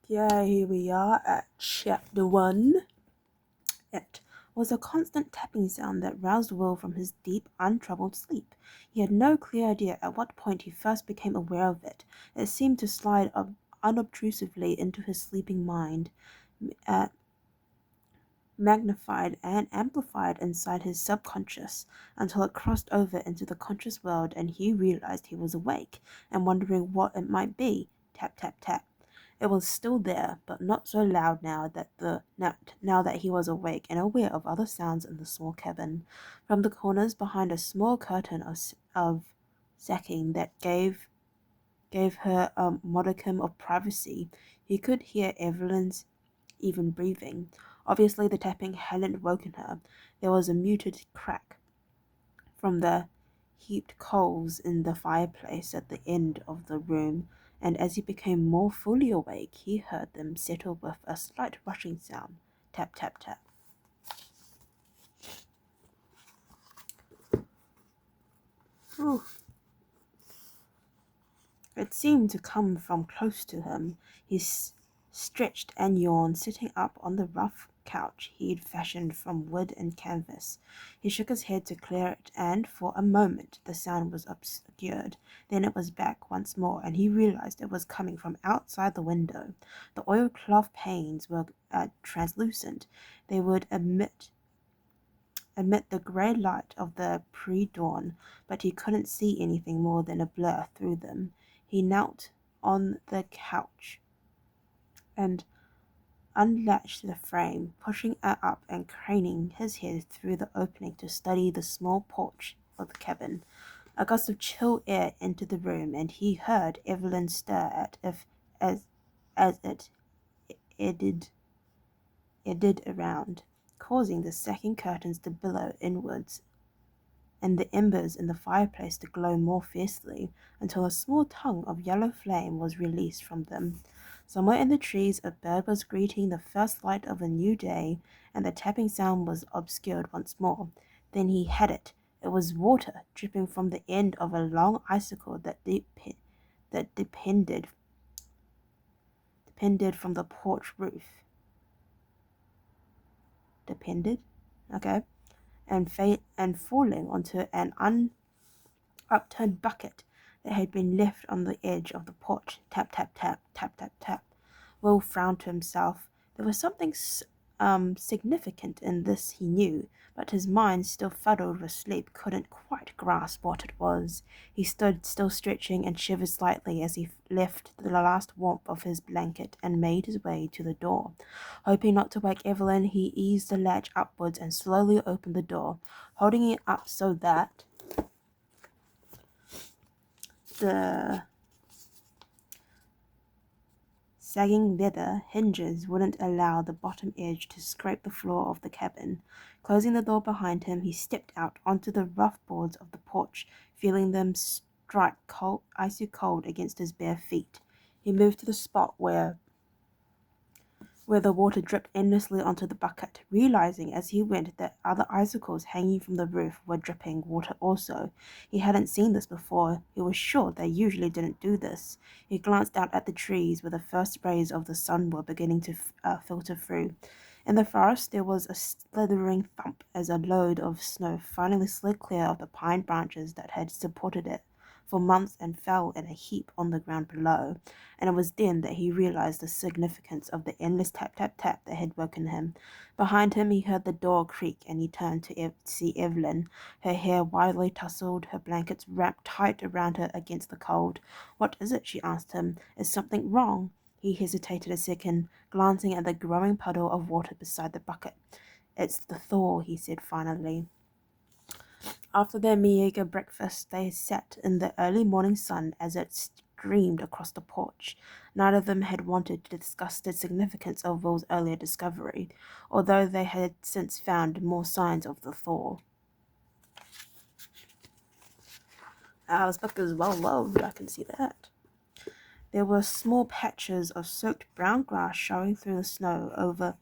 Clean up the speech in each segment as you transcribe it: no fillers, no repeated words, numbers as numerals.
Yeah, here we are at chapter 1. It was a constant tapping sound that roused Will from his deep, untroubled sleep. He had no clear idea at what point he first became aware of it. It seemed to slide unobtrusively into his sleeping mind, uh, magnified and amplified inside his subconscious until it crossed over into the conscious world and he realized he was awake and wondering what it might be. Tap, tap, tap. It was still there, but not so loud now that he was awake and aware of other sounds in the small cabin. From the corners behind a small curtain of sacking that gave her a modicum of privacy, he could hear Evelyn's even breathing. Obviously the tapping hadn't woken her. There was a muted crack from the heaped coals in the fireplace at the end of the room, and as he became more fully awake, he heard them settle with a slight rushing sound. Tap, tap, tap. Ooh. It seemed to come from close to him. He stretched and yawned, sitting up on the rough couch he'd fashioned from wood and canvas. He shook his head to clear it, and for a moment the sound was obscured. Then it was back once more, and he realized it was coming from outside the window. The oilcloth panes were translucent. They would emit the grey light of the pre-dawn, but he couldn't see anything more than a blur through them. He knelt on the couch and unlatched the frame, pushing it up and craning his head through the opening to study the small porch of the cabin. A gust of chill air entered the room, and he heard Evelyn stir as it eddied around, causing the sacking curtains to billow inwards and the embers in the fireplace to glow more fiercely until a small tongue of yellow flame was released from them. Somewhere in the trees a bird was greeting the first light of a new day, and the tapping sound was obscured once more. Then he had it. It was water dripping from the end of a long icicle that depended from the porch roof. Depended? Okay. And falling onto an upturned bucket that had been left on the edge of the porch. Tap, tap, tap, tap, tap, tap. Will frowned to himself. There was something significant in this, he knew, but his mind, still fuddled with sleep, couldn't quite grasp what it was. He stood still, stretching, and shivered slightly as he left the last warmth of his blanket and made his way to the door. Hoping not to wake Evelyn, he eased the latch upwards and slowly opened the door, holding it up so that the sagging leather hinges wouldn't allow the bottom edge to scrape the floor of the cabin. Closing the door behind him, he stepped out onto the rough boards of the porch, feeling them strike icy cold against his bare feet. He moved to the spot where the water dripped endlessly onto the bucket, realizing as he went that other icicles hanging from the roof were dripping water also. He hadn't seen this before. He was sure they usually didn't do this. He glanced out at the trees where the first rays of the sun were beginning to filter through. In the forest there was a slithering thump as a load of snow finally slid clear of the pine branches that had supported it for months and fell in a heap on the ground below, and it was then that he realized the significance of the endless tap, tap, tap that had woken him. Behind him he heard the door creak, and he turned to see Evelyn, her hair wildly tousled, her blankets wrapped tight around her against the cold. "What is it?" she asked him. "Is something wrong?" He hesitated a second, glancing at the growing puddle of water beside the bucket. "It's the thaw," he said finally. After their meager breakfast, they sat in the early morning sun as it streamed across the porch. Neither of them had wanted to discuss the significance of Will's earlier discovery, although they had since found more signs of the thaw. This book is well loved, I can see that. There were small patches of soaked brown grass showing through the snow over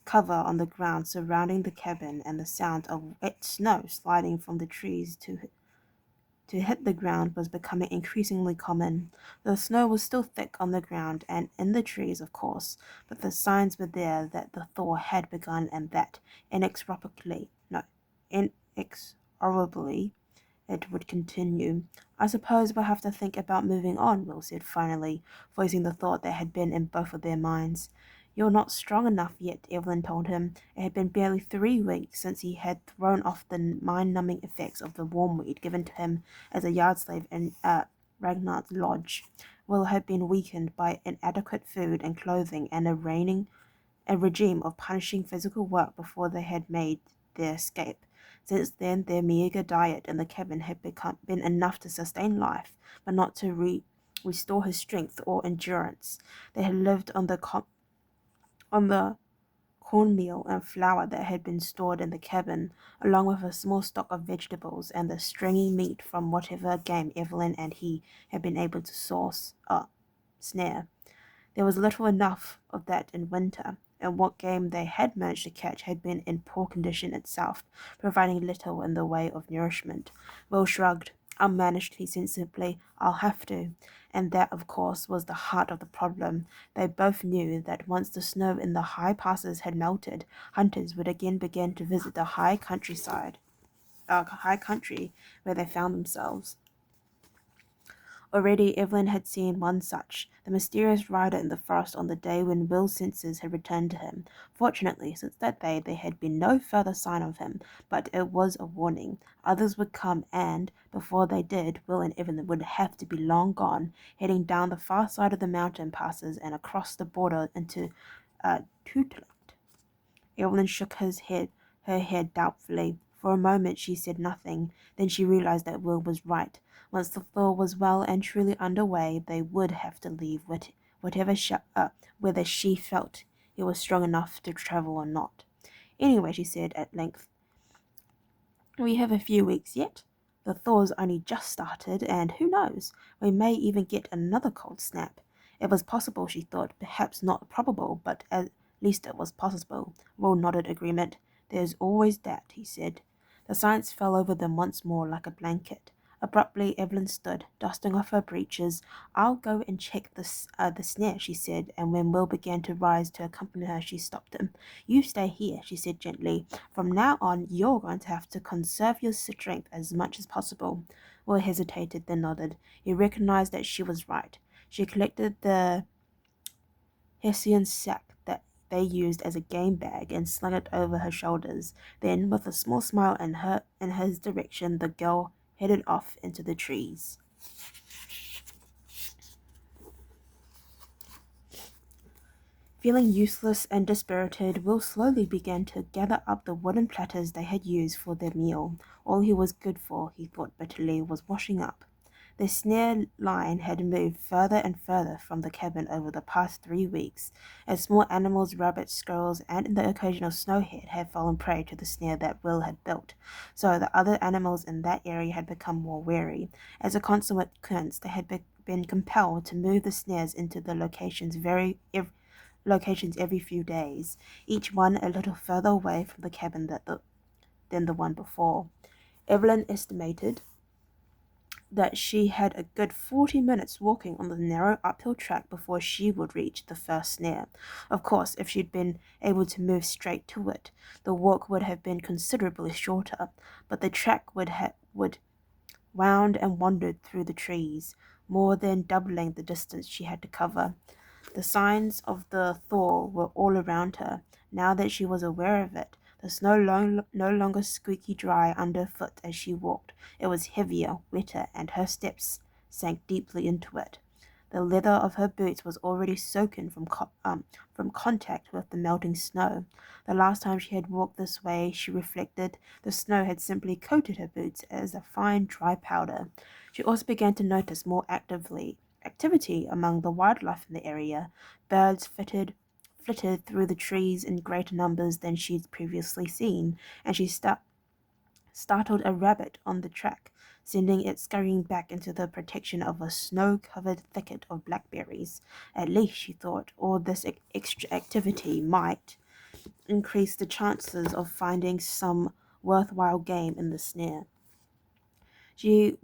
cover on the ground surrounding the cabin, and the sound of wet snow sliding from the trees to hit the ground was becoming increasingly common. The snow was still thick on the ground and in the trees, of course, but the signs were there that the thaw had begun and that inexorably it would continue. I suppose we'll have to think about moving on, Will said finally, voicing the thought that had been in both of their minds. You're not strong enough yet, Evelyn told him. It had been barely 3 weeks since he had thrown off the mind-numbing effects of the wormweed given to him as a yard slave in Ragnar's lodge. Will had been weakened by inadequate food and clothing and a regime of punishing physical work before they had made their escape. Since then, their meager diet in the cabin had been enough to sustain life, but not to restore his strength or endurance. They had lived on the cornmeal and flour that had been stored in the cabin, along with a small stock of vegetables and the stringy meat from whatever game Evelyn and he had been able to snare. There was little enough of that in winter, and what game they had managed to catch had been in poor condition itself, providing little in the way of nourishment. Will shrugged. I'll manage, he said simply. I'll have to. And that, of course, was the heart of the problem. They both knew that once the snow in the high passes had melted, hunters would again begin to visit the high country where they found themselves. Already Evelyn had seen one such, the mysterious rider in the forest on the day when Will's senses had returned to him. Fortunately, since that day there had been no further sign of him, but it was a warning. Others would come, and, before they did, Will and Evelyn would have to be long gone, heading down the far side of the mountain passes and across the border into Tutland. Evelyn shook her head doubtfully. For a moment she said nothing. Then she realized that Will was right. Once the thaw was well and truly underway, they would have to leave whether she felt he was strong enough to travel or not. Anyway, she said at length, we have a few weeks yet. The thaw's only just started, and who knows, we may even get another cold snap. It was possible, she thought, perhaps not probable, but at least it was possible. Will nodded agreement. There's always that, he said. The silence fell over them once more like a blanket. Abruptly, Evelyn stood, dusting off her breeches. I'll go and check the snare, she said, and when Will began to rise to accompany her, she stopped him. You stay here, she said gently. From now on, you're going to have to conserve your strength as much as possible. Will hesitated, then nodded. He recognized that she was right. She collected the Hessian sack that they used as a game bag and slung it over her shoulders. Then, with a small smile in his direction, the girl headed off into the trees. Feeling useless and dispirited, Will slowly began to gather up the wooden platters they had used for their meal. All he was good for, he thought bitterly, was washing up. The snare line had moved further and further from the cabin over the past 3 weeks, as small animals, rabbits, squirrels, and the occasional snowhead had fallen prey to the snare that Will had built. So the other animals in that area had become more wary. As a consequence, they had been compelled to move the snares into the locations every few days, each one a little further away from the cabin than the one before. Evelyn estimated that she had a good 40 minutes walking on the narrow uphill track before she would reach the first snare. Of course, if she'd been able to move straight to it, the walk would have been considerably shorter, but the track would wound and wandered through the trees, more than doubling the distance she had to cover. The signs of the thaw were all around her. Now that she was aware of it, the snow no longer squeaky dry underfoot as she walked. It was heavier, wetter, and her steps sank deeply into it. The leather of her boots was already soaken from contact with the melting snow. The last time she had walked this way, she reflected, the snow had simply coated her boots as a fine dry powder. She also began to notice more activity among the wildlife in the area. Birds flitted through the trees in greater numbers than she'd previously seen, and she startled a rabbit on the track, sending it scurrying back into the protection of a snow-covered thicket of blackberries. At least, she thought, all this extra activity might increase the chances of finding some worthwhile game in the snare. She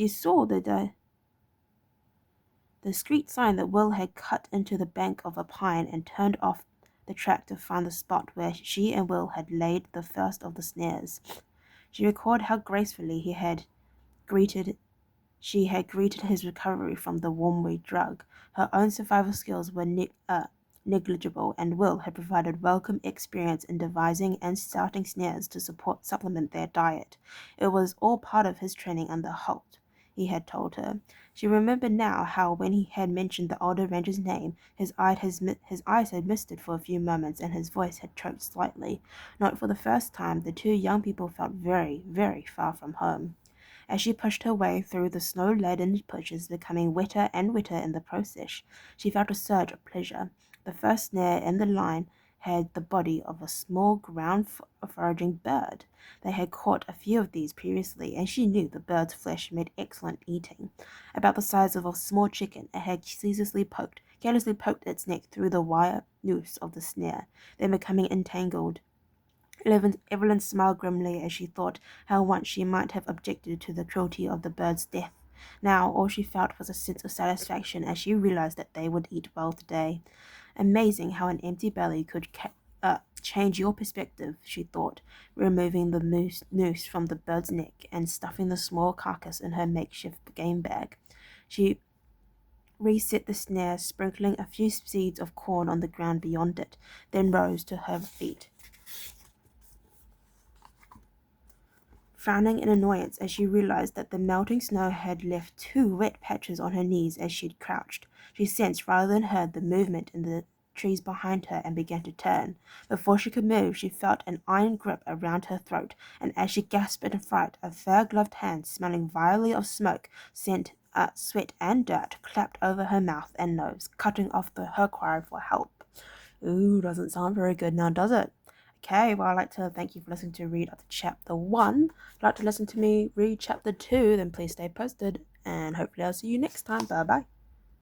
saw the discreet sign that Will had cut into the bank of a pine and turned off the track to find the spot where she and Will had laid the first of the snares. She recalled how gracefully greeted she had greeted his recovery from the wormweed drug. Her own survival skills were negligible, and Will had provided welcome experience in devising and starting snares to supplement their diet. It was all part of his training under Holt, he had told her. She remembered now how when he had mentioned the older ranger's name, his eyes had misted for a few moments and his voice had choked slightly. Not for the first time, the two young people felt very, very far from home. As she pushed her way through the snow-laden bushes, becoming wetter and wetter in the process, she felt a surge of pleasure. The first snare in the line had the body of a small ground-foraging bird. They had caught a few of these previously, and she knew the bird's flesh made excellent eating. About the size of a small chicken, it had carelessly poked its neck through the wire noose of the snare, then becoming entangled. Evelyn smiled grimly as she thought how once she might have objected to the cruelty of the bird's death. Now all she felt was a sense of satisfaction as she realized that they would eat well today. Amazing how an empty belly could change your perspective, she thought, removing the noose from the bird's neck and stuffing the small carcass in her makeshift game bag. She reset the snare, sprinkling a few seeds of corn on the ground beyond it, then rose to her feet, frowning in annoyance as she realized that the melting snow had left 2 wet patches on her knees as she'd crouched. She sensed rather than heard the movement in the trees behind her and began to turn. Before she could move, she felt an iron grip around her throat, and as she gasped in fright, a fair-gloved hand smelling vilely of smoke, scent, sweat and dirt clapped over her mouth and nose, cutting off her cry for help. Ooh, doesn't sound very good now, does it? Okay, well, I'd like to thank you for listening to read up to chapter 1. If you'd like to listen to me read chapter 2, then please stay posted, and hopefully I'll see you next time. Bye-bye.